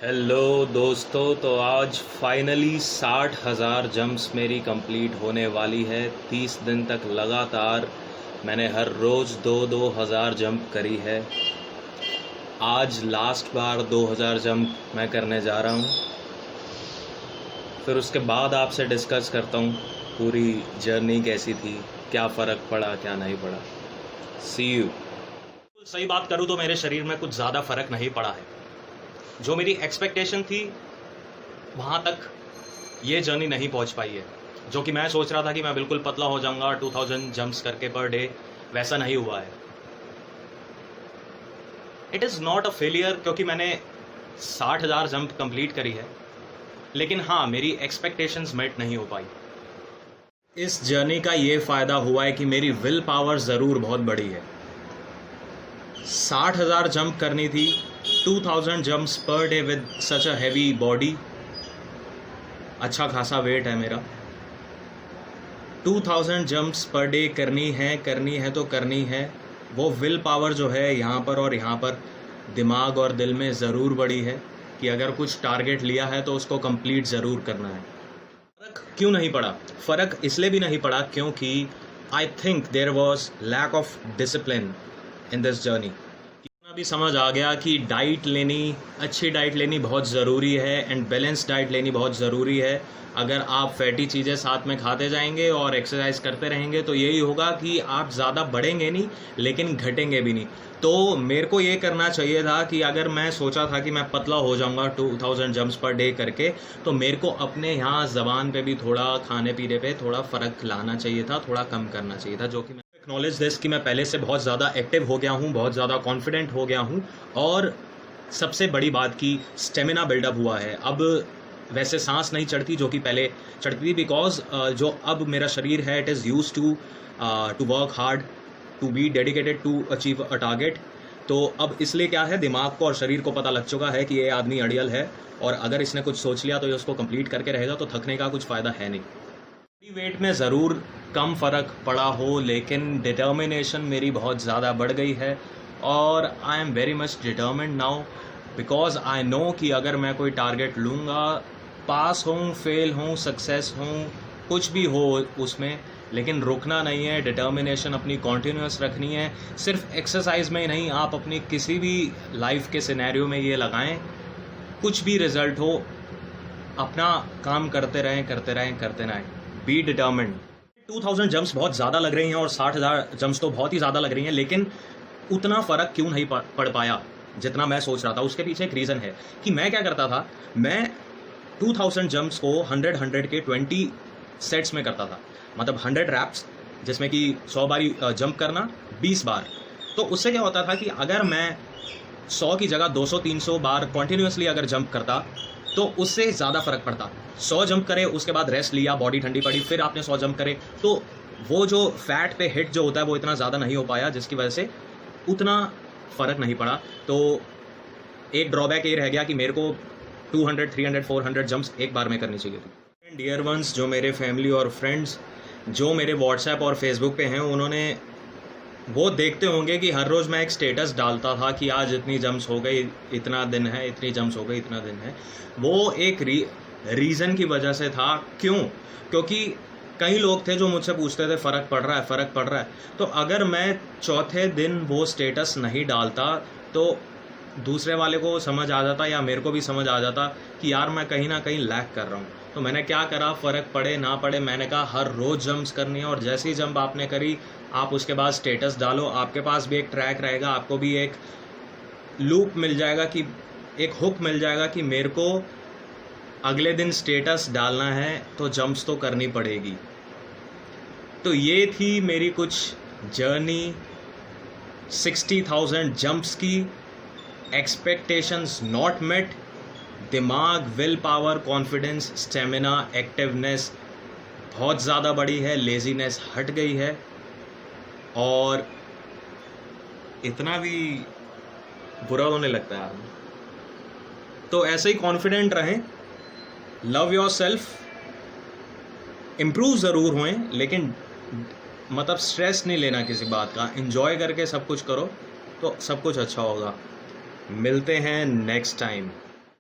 Hello दोस्तों, तो आज फाइनली 60,000 जंप्स मेरी कंप्लीट होने वाली है। 30 दिन तक लगातार मैंने हर रोज़ 2-2 हज़ार जंप करी है। आज लास्ट बार 2,000 जंप मैं करने जा रहा हूँ। फिर उसके बाद आपसे डिस्कस करता हूँ पूरी जर्नी कैसी थी, क्या फ़र्क पड़ा, क्या नहीं पड़ा। सी यू। सही बात करूँ तो मेरे शरीर में कुछ ज़्यादा फ़र्क नहीं पड़ा है। जो मेरी एक्सपेक्टेशन थी वहाँ तक ये जर्नी नहीं पहुँच पाई है। जो कि मैं सोच रहा था कि मैं बिल्कुल पतला हो जाऊँगा 2000 जंप्स करके पर डे, वैसा नहीं हुआ है। It is not a failure क्योंकि मैंने 60,000 जंप कंप्लीट करी है, लेकिन हाँ, मेरी एक्सपेक्टेशंस मेट नहीं हो पाई। इस जर्नी का ये फ़ायदा हुआ है कि मेरी विल पावर ज़रूर बहुत बड़ी है। 60,000 जंप करनी थी, 2000 jumps per day with such a heavy body, अच्छा खासा वेट है मेरा। 2000 जंप्स पर डे करनी है तो करनी है। वो विल पावर जो है यहाँ पर और यहाँ पर दिमाग और दिल में ज़रूर बड़ी है कि अगर कुछ टारगेट लिया है तो उसको कंप्लीट ज़रूर करना है। फ़र्क क्यों नहीं पड़ा? फ़र्क इसलिए भी नहीं पड़ा क्योंकि I think there was lack of discipline in this journey. भी समझ आ गया कि डाइट लेनी, अच्छी डाइट लेनी बहुत ज़रूरी है एंड बैलेंस डाइट लेनी बहुत ज़रूरी है। अगर आप फैटी चीज़ें साथ में खाते जाएंगे और एक्सरसाइज करते रहेंगे तो यही होगा कि आप ज़्यादा बढ़ेंगे नहीं लेकिन घटेंगे भी नहीं। तो मेरे को ये करना चाहिए था कि अगर मैं सोचा था कि मैं पतला हो जाऊंगा 2000 जंप्स पर डे करके, तो मेरे को अपने यहाँ ज़बान पे भी थोड़ा, खाने पीने पे थोड़ा फ़र्क लाना चाहिए था, थोड़ा कम करना चाहिए था। जो कि एक्नॉलेज दिस कि मैं पहले से बहुत ज़्यादा एक्टिव हो गया हूँ, बहुत ज़्यादा कॉन्फिडेंट हो गया हूँ और सबसे बड़ी बात की स्टेमिना बिल्डअप हुआ है। अब वैसे सांस नहीं चढ़ती जो कि पहले चढ़ती थी, बिकॉज जो अब मेरा शरीर है it is use to work hard, to be dedicated to achieve a target. तो अब इसलिए क्या है, दिमाग को और शरीर को पता लग चुका है कि ये आदमी अड़ियल है और अगर इसने कुछ सोच लिया तो ये उसको कंप्लीट करके रहेगा, तो थकने का कुछ फ़ायदा है नहीं। वेट में ज़रूर कम फ़र्क पड़ा हो, लेकिन डिटर्मिनेशन मेरी बहुत ज़्यादा बढ़ गई है और I am very much determined now, because I know कि अगर मैं कोई टारगेट लूँगा, पास हूँ, फेल हूँ, सक्सेस हूँ, कुछ भी हो उसमें, लेकिन रुकना नहीं है। डिटर्मिनेशन अपनी कॉन्टीन्यूस रखनी है। सिर्फ एक्सरसाइज में ही नहीं, आप अपनी किसी भी लाइफ के सिनेरियो में ये लगाएं, कुछ भी रिजल्ट हो, अपना काम करते रहें, करते रहें, करते रहें। B determined. 2000 जंप्स बहुत ज़्यादा लग रही हैं और 60,000 जंप्स तो बहुत ही ज़्यादा लग रही हैं, लेकिन उतना फ़र्क क्यों नहीं पड़ पाया जितना मैं सोच रहा था? उसके पीछे एक रीज़न है कि मैं क्या करता था, मैं 2000 जंप्स को 100 के 20 सेट्स में करता था। मतलब 100 रैप्स, जिसमें कि 100 बारी जंप करना, 20 बार। तो उससे क्या होता था कि अगर मैं 100 की जगह 200-300 बार कॉन्टीन्यूसली अगर जंप करता तो उससे ज़्यादा फ़र्क पड़ता। 100 जंप करे, उसके बाद रेस्ट लिया, बॉडी ठंडी पड़ी, फिर आपने 100 जंप करे, तो वो जो फैट पे हिट जो होता है वो इतना ज़्यादा नहीं हो पाया, जिसकी वजह से उतना फ़र्क नहीं पड़ा। तो एक ड्रॉबैक ये रह गया कि मेरे को 200, 300, 400 जंप्स एक बार में करनी चाहिए थी। डियर वंस, जो मेरे फैमिली और फ्रेंड्स जो मेरे व्हाट्सएप और फेसबुक पे हैं, उन्होंने वो देखते होंगे कि हर रोज़ मैं एक स्टेटस डालता था कि आज इतनी जंप्स हो गई, इतना दिन है, इतनी जंप्स हो गई, इतना दिन है। वो एक रीज़न की वजह से था। क्यों? क्योंकि कई लोग थे जो मुझसे पूछते थे फ़र्क पड़ रहा है, फ़र्क पड़ रहा है। तो अगर मैं चौथे दिन वो स्टेटस नहीं डालता तो दूसरे वाले को समझ आ जाता या मेरे को भी समझ आ जाता कि यार मैं कहीं ना कहीं लैग कर रहा हूँ। तो मैंने क्या करा, फ़र्क पड़े ना पड़े, मैंने कहा हर रोज़ जंप्स करनी है और जैसी जंप आपने करी आप उसके बाद स्टेटस डालो। आपके पास भी एक ट्रैक रहेगा, आपको भी एक लूप मिल जाएगा, कि एक हुक मिल जाएगा कि मेरे को अगले दिन स्टेटस डालना है तो जंप्स तो करनी पड़ेगी। तो ये थी मेरी कुछ जर्नी 60,000 जंप्स की। Expectations not met. दिमाग, will power, confidence, stamina, activeness बहुत ज़्यादा बढ़ी है, लेजीनेस हट गई है और इतना भी बुरा होने लगता है। तो ऐसे ही कॉन्फिडेंट रहें, लव योर सेल्फ, इम्प्रूव ज़रूर हुए, लेकिन मतलब स्ट्रेस नहीं लेना किसी बात का। एंजॉय करके सब कुछ करो तो सब कुछ अच्छा होगा। मिलते हैं नेक्स्ट टाइम।